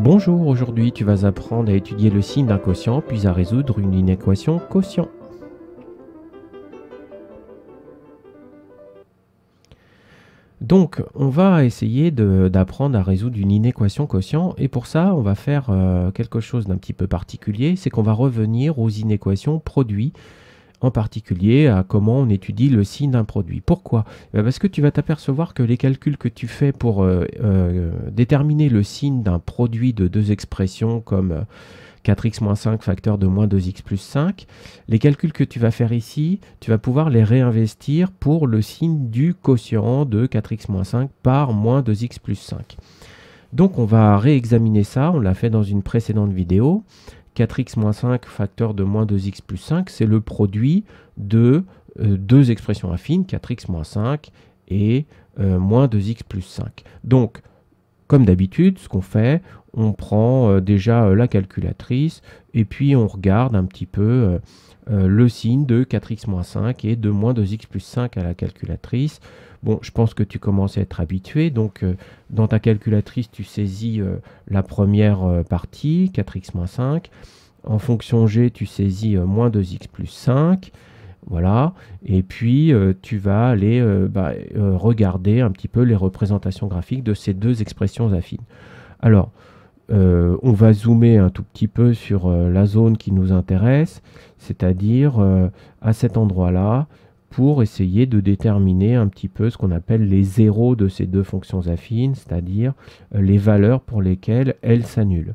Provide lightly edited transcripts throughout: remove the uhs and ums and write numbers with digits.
Bonjour, aujourd'hui tu vas apprendre à étudier le signe d'un quotient puis à résoudre une inéquation quotient. Donc on va essayer d'apprendre à résoudre une inéquation quotient et pour ça on va faire quelque chose d'un petit peu particulier, c'est qu'on va revenir aux inéquations produits, en particulier à comment on étudie le signe d'un produit. Pourquoi? Parce que tu vas t'apercevoir que les calculs que tu fais pour déterminer le signe d'un produit de deux expressions comme 4x moins 5 facteur de moins 2x plus 5, les calculs que tu vas faire ici, tu vas pouvoir les réinvestir pour le signe du quotient de 4x moins 5 par moins 2x plus 5. Donc on va réexaminer ça, on l'a fait dans une précédente vidéo. 4x moins 5 facteur de moins 2x plus 5, c'est le produit de deux expressions affines, 4x moins 5 et moins 2x plus 5. Donc, comme d'habitude, ce qu'on fait, on prend déjà la calculatrice et puis on regarde un petit peu le signe de 4x moins 5 et de moins 2x plus 5 à la calculatrice. Bon, je pense que tu commences à être habitué, donc dans ta calculatrice, tu saisis la première partie, 4x moins 5. En fonction G, tu saisis moins 2x plus 5. Voilà, et puis tu vas aller regarder un petit peu les représentations graphiques de ces deux expressions affines. Alors, on va zoomer un tout petit peu sur la zone qui nous intéresse, c'est-à-dire à cet endroit-là, pour essayer de déterminer un petit peu ce qu'on appelle les zéros de ces deux fonctions affines, c'est-à-dire les valeurs pour lesquelles elles s'annulent.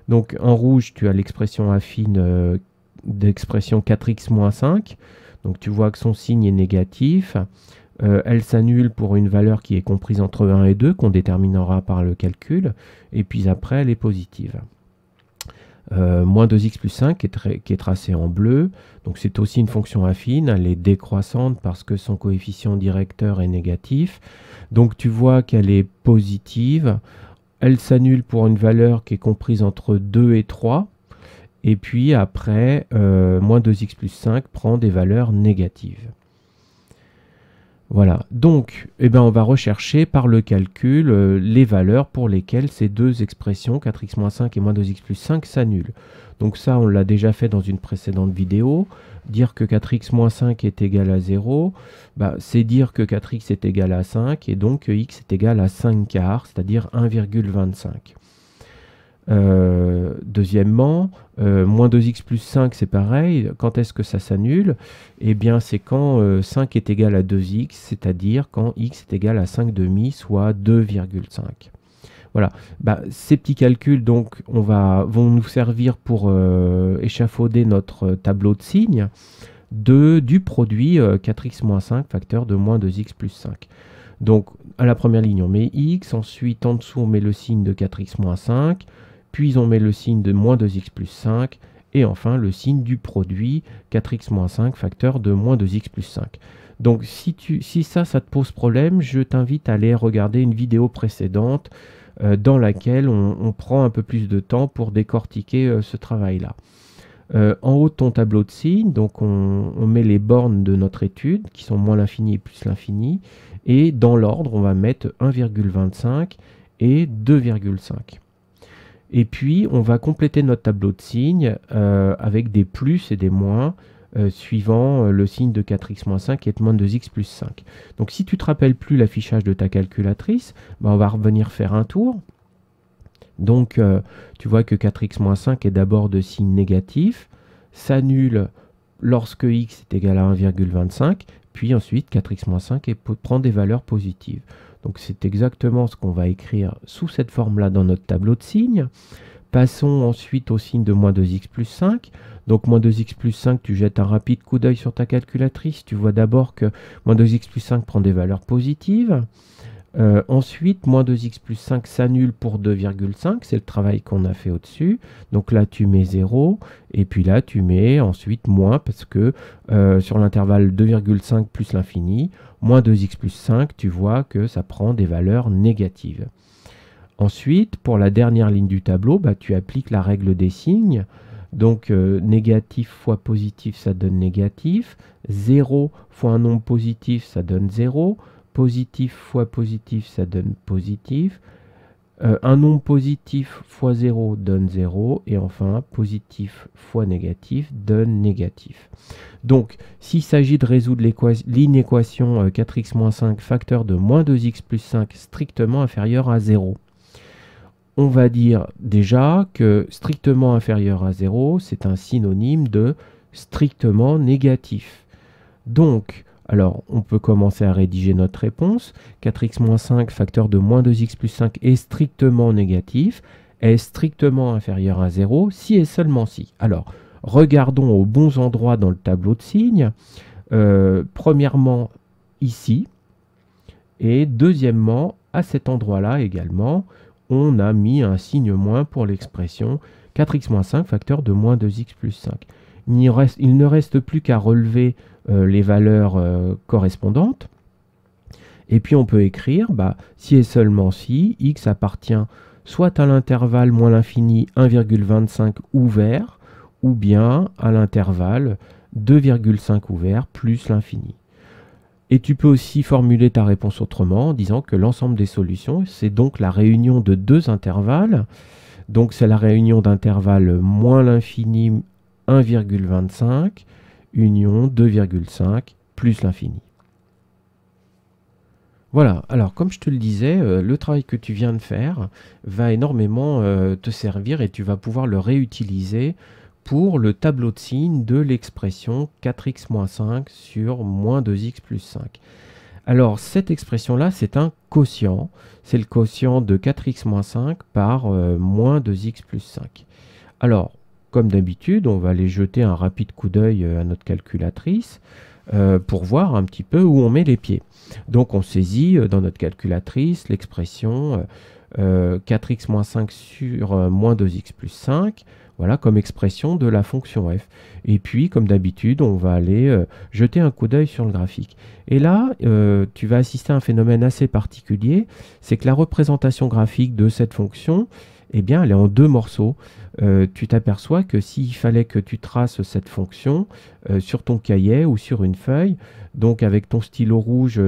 Donc en rouge, tu as l'expression affine d'expression 4x moins 5. Donc tu vois que son signe est négatif. Elle s'annule pour une valeur qui est comprise entre 1 et 2, qu'on déterminera par le calcul. Et puis après, elle est positive. Moins 2x plus 5 qui est tracée en bleu. Donc c'est aussi une fonction affine. Elle est décroissante parce que son coefficient directeur est négatif. Donc tu vois qu'elle est positive. Elle s'annule pour une valeur qui est comprise entre 2 et 3. Et puis après, moins 2x plus 5 prend des valeurs négatives. Voilà, donc on va rechercher par le calcul les valeurs pour lesquelles ces deux expressions, 4x moins 5 et moins 2x plus 5, s'annulent. Donc ça, on l'a déjà fait dans une précédente vidéo. Dire que 4x moins 5 est égal à 0, c'est dire que 4x est égal à 5 et donc que x est égal à 5 quarts, c'est-à-dire 1,25. Deuxièmement, moins 2x plus 5, c'est pareil. Quand est-ce que ça s'annule? Eh bien, c'est quand 5 est égal à 2x, c'est-à-dire quand x est égal à 5 demi, soit 2,5. Voilà. Ces petits calculs donc, vont nous servir pour échafauder notre tableau de signes du produit 4x moins 5 facteur de moins 2x plus 5. Donc, à la première ligne, on met x. Ensuite, en dessous, on met le signe de 4x moins 5. Puis on met le signe de moins 2x plus 5, et enfin le signe du produit 4x moins 5 facteur de moins 2x plus 5. Donc si ça te pose problème, je t'invite à aller regarder une vidéo précédente dans laquelle on prend un peu plus de temps pour décortiquer ce travail-là. En haut de ton tableau de signes, donc on met les bornes de notre étude, qui sont moins l'infini et plus l'infini, et dans l'ordre, on va mettre 1,25 et 2,5. Et puis, on va compléter notre tableau de signes avec des plus et des moins suivant le signe de 4x moins 5 et de moins 2x plus 5. Donc, si tu ne te rappelles plus l'affichage de ta calculatrice, on va revenir faire un tour. Donc, tu vois que 4x moins 5 est d'abord de signe négatif, s'annule lorsque x est égal à 1,25, puis ensuite 4x moins 5 prend des valeurs positives. Donc c'est exactement ce qu'on va écrire sous cette forme-là dans notre tableau de signes. Passons ensuite au signe de moins 2x plus 5. Donc moins 2x plus 5, tu jettes un rapide coup d'œil sur ta calculatrice. Tu vois d'abord que moins 2x plus 5 prend des valeurs positives. Ensuite, moins 2x plus 5 s'annule pour 2,5. C'est le travail qu'on a fait au-dessus. Donc là, tu mets 0. Et puis là, tu mets ensuite moins parce que sur l'intervalle 2,5 plus l'infini, moins 2x plus 5, tu vois que ça prend des valeurs négatives. Ensuite, pour la dernière ligne du tableau, tu appliques la règle des signes. Donc, négatif fois positif, ça donne négatif. 0 fois un nombre positif, ça donne 0. Positif fois positif, ça donne positif. Un nombre positif fois 0 donne 0. Et enfin, positif fois négatif donne négatif. Donc, s'il s'agit de résoudre l'inéquation 4x-5 facteur de moins 2x plus 5 strictement inférieur à 0, on va dire déjà que strictement inférieur à 0, c'est un synonyme de strictement négatif. Donc, alors, on peut commencer à rédiger notre réponse. 4x-5 facteur de moins 2x plus 5 est strictement négatif, est strictement inférieur à 0, si et seulement si. Alors, regardons aux bons endroits dans le tableau de signes. Premièrement, ici, et deuxièmement, à cet endroit-là également, on a mis un signe moins pour l'expression 4x-5 facteur de moins 2x plus 5. Il ne reste plus qu'à relever les valeurs correspondantes. Et puis on peut écrire, si et seulement si, x appartient soit à l'intervalle moins l'infini 1,25 ouvert, ou bien à l'intervalle 2,5 ouvert plus l'infini. Et tu peux aussi formuler ta réponse autrement en disant que l'ensemble des solutions, c'est donc la réunion de deux intervalles. Donc c'est la réunion d'intervalles moins l'infini 1,25 union 2,5 plus l'infini. Voilà, alors comme je te le disais, le travail que tu viens de faire va énormément te servir et tu vas pouvoir le réutiliser pour le tableau de signes de l'expression 4x-5 sur moins 2x plus 5. Alors cette expression-là, c'est un quotient. C'est le quotient de 4x-5 par moins 2x plus 5. Alors, comme d'habitude, on va aller jeter un rapide coup d'œil à notre calculatrice pour voir un petit peu où on met les pieds. Donc on saisit dans notre calculatrice l'expression 4x-5 sur moins 2x plus 5. Voilà, comme expression de la fonction f. Et puis, comme d'habitude, on va aller jeter un coup d'œil sur le graphique. Et là, tu vas assister à un phénomène assez particulier, c'est que la représentation graphique de cette fonction, eh bien, elle est en deux morceaux. Tu t'aperçois que s'il fallait que tu traces cette fonction sur ton cahier ou sur une feuille, donc avec ton stylo rouge,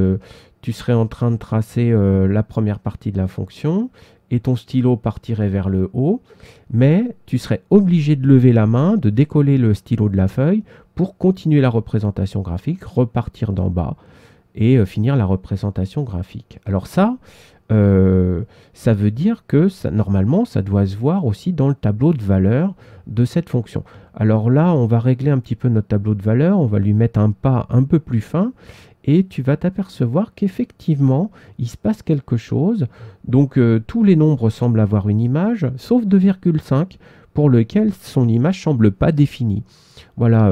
tu serais en train de tracer la première partie de la fonction, et ton stylo partirait vers le haut, mais tu serais obligé de lever la main, de décoller le stylo de la feuille pour continuer la représentation graphique, repartir d'en bas et finir la représentation graphique. Alors ça veut dire que normalement, ça doit se voir aussi dans le tableau de valeur de cette fonction. Alors là, on va régler un petit peu notre tableau de valeur, on va lui mettre un pas un peu plus fin, et tu vas t'apercevoir qu'effectivement, il se passe quelque chose. Donc, tous les nombres semblent avoir une image, sauf 2,5, pour lequel son image ne semble pas définie. Voilà,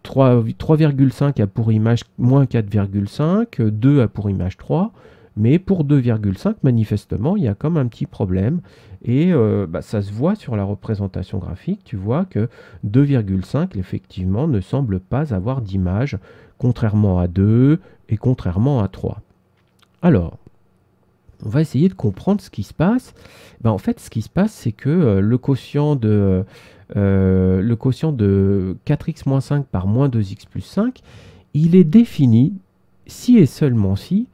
3,5 a pour image moins 4,5, 2 a pour image 3, mais pour 2,5, manifestement, il y a comme un petit problème. Et ça se voit sur la représentation graphique, tu vois que 2,5, effectivement, ne semble pas avoir d'image, contrairement à 2 et contrairement à 3. Alors, on va essayer de comprendre ce qui se passe. En fait, ce qui se passe, c'est que le quotient de 4x-5 par moins 2x plus 5, il est défini si et seulement si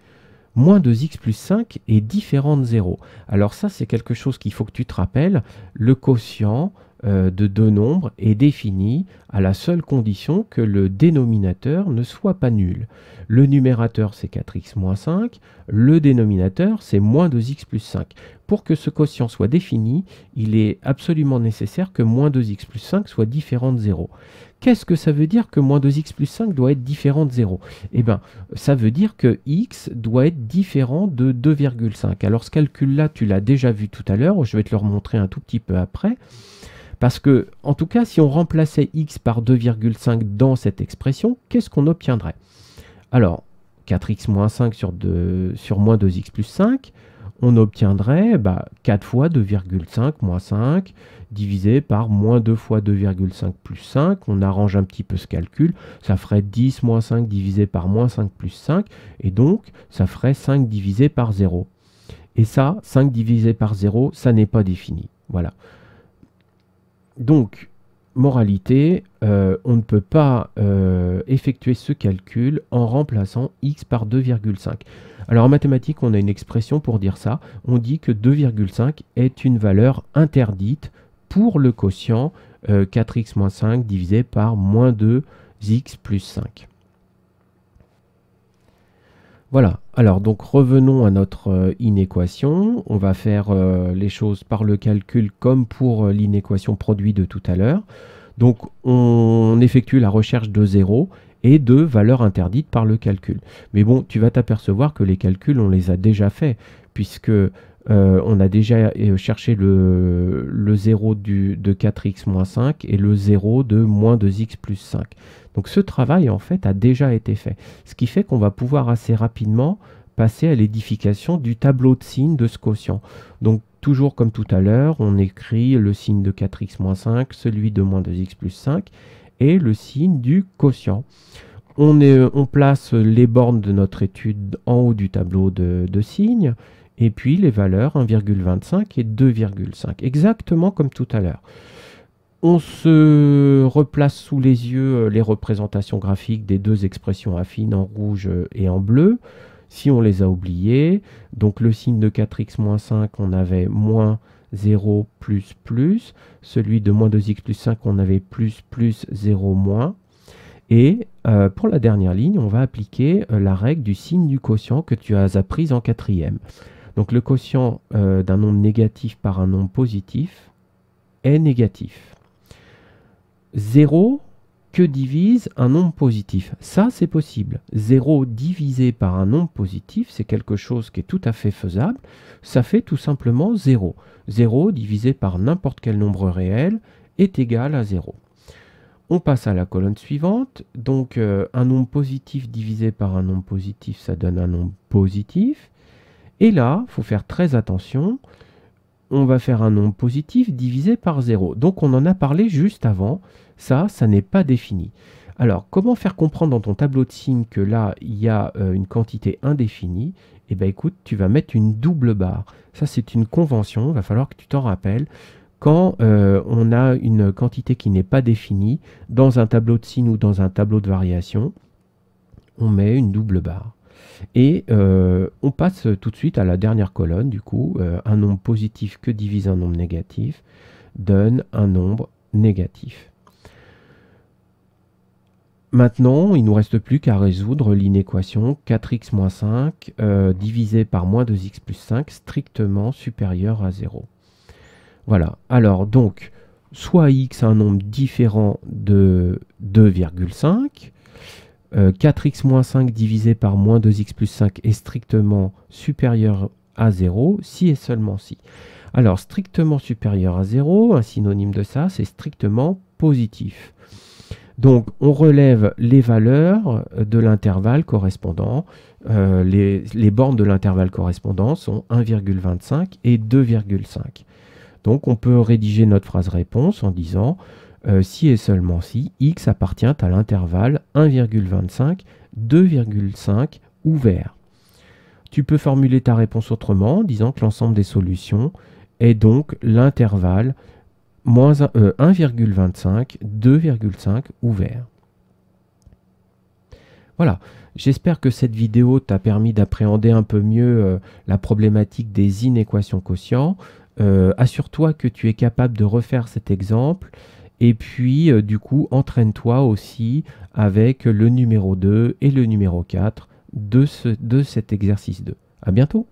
moins 2x plus 5 est différent de 0. Alors ça, c'est quelque chose qu'il faut que tu te rappelles. Le quotient de deux nombres est défini à la seule condition que le dénominateur ne soit pas nul. Le numérateur, c'est 4x moins 5. Le dénominateur, c'est moins 2x plus 5. Pour que ce quotient soit défini, il est absolument nécessaire que moins 2x plus 5 soit différent de 0. Qu'est-ce que ça veut dire que moins 2x plus 5 doit être différent de 0? Eh bien, ça veut dire que x doit être différent de 2,5. Alors ce calcul-là, tu l'as déjà vu tout à l'heure, je vais te le remontrer un tout petit peu après. Parce que, en tout cas, si on remplaçait x par 2,5 dans cette expression, qu'est-ce qu'on obtiendrait? Alors, 4x moins 5 sur moins 2x plus 5, on obtiendrait 4 fois 2,5 moins 5 divisé par moins 2 fois 2,5 plus 5. On arrange un petit peu ce calcul. Ça ferait 10 moins 5 divisé par moins 5 plus 5. Et donc, ça ferait 5 divisé par 0. Et ça, 5 divisé par 0, ça n'est pas défini. Voilà. Donc, moralité, on ne peut pas effectuer ce calcul en remplaçant x par 2,5. Alors en mathématiques, on a une expression pour dire ça. On dit que 2,5 est une valeur interdite pour le quotient 4x moins 5 divisé par moins 2x plus 5. Voilà, alors donc revenons à notre inéquation. On va faire les choses par le calcul comme pour l'inéquation produit de tout à l'heure. Donc on effectue la recherche de 0 et de valeurs interdites par le calcul. Mais bon, tu vas t'apercevoir que les calculs, on les a déjà faits, puisque on a déjà cherché le 0 de 4x moins 5 et le 0 de moins 2x plus 5. Donc ce travail, en fait, a déjà été fait. Ce qui fait qu'on va pouvoir assez rapidement passer à l'édification du tableau de signes de ce quotient. Donc toujours comme tout à l'heure, on écrit le signe de 4x moins 5, celui de moins 2x plus 5 et le signe du quotient. On place les bornes de notre étude en haut du tableau de signes et puis les valeurs 1,25 et 2,5, exactement comme tout à l'heure. On se replace sous les yeux les représentations graphiques des deux expressions affines en rouge et en bleu. Si on les a oubliées, donc le signe de 4x moins 5, on avait moins 0 plus plus. Celui de moins 2x plus 5, on avait plus plus 0 moins. Et pour la dernière ligne, on va appliquer la règle du signe du quotient que tu as apprise en quatrième. Donc le quotient d'un nombre négatif par un nombre positif est négatif. 0 que divise un nombre positif. Ça, c'est possible. 0 divisé par un nombre positif, c'est quelque chose qui est tout à fait faisable. Ça fait tout simplement 0. 0 divisé par n'importe quel nombre réel est égal à 0. On passe à la colonne suivante. Donc, un nombre positif divisé par un nombre positif, ça donne un nombre positif. Et là, il faut faire très attention. On va faire un nombre positif divisé par 0. Donc, on en a parlé juste avant. Ça n'est pas défini. Alors, comment faire comprendre dans ton tableau de signes que là, il y a une quantité indéfinie? Eh bien, écoute, tu vas mettre une double barre. Ça, c'est une convention. Il va falloir que tu t'en rappelles. Quand on a une quantité qui n'est pas définie, dans un tableau de signes ou dans un tableau de variation, on met une double barre. Et on passe tout de suite à la dernière colonne. Du coup, un nombre positif que divise un nombre négatif donne un nombre négatif. Maintenant, il ne nous reste plus qu'à résoudre l'inéquation 4x moins 5 divisé par moins 2x plus 5 strictement supérieur à 0. Voilà. Alors, donc, soit x un nombre différent de 2,5, 4x moins 5 divisé par moins 2x plus 5 est strictement supérieur à 0, si et seulement si. Alors, strictement supérieur à 0, un synonyme de ça, c'est strictement positif. Donc, on relève les valeurs de l'intervalle correspondant. Les bornes de l'intervalle correspondant sont 1,25 et 2,5. Donc, on peut rédiger notre phrase réponse en disant si et seulement si x appartient à l'intervalle 1,25, 2,5 ouvert. Tu peux formuler ta réponse autrement en disant que l'ensemble des solutions est donc l'intervalle 1,25, 2,5 ouvert. Voilà, j'espère que cette vidéo t'a permis d'appréhender un peu mieux la problématique des inéquations quotients. Assure-toi que tu es capable de refaire cet exemple et puis du coup entraîne-toi aussi avec le numéro 2 et le numéro 4 de cet exercice 2. À bientôt.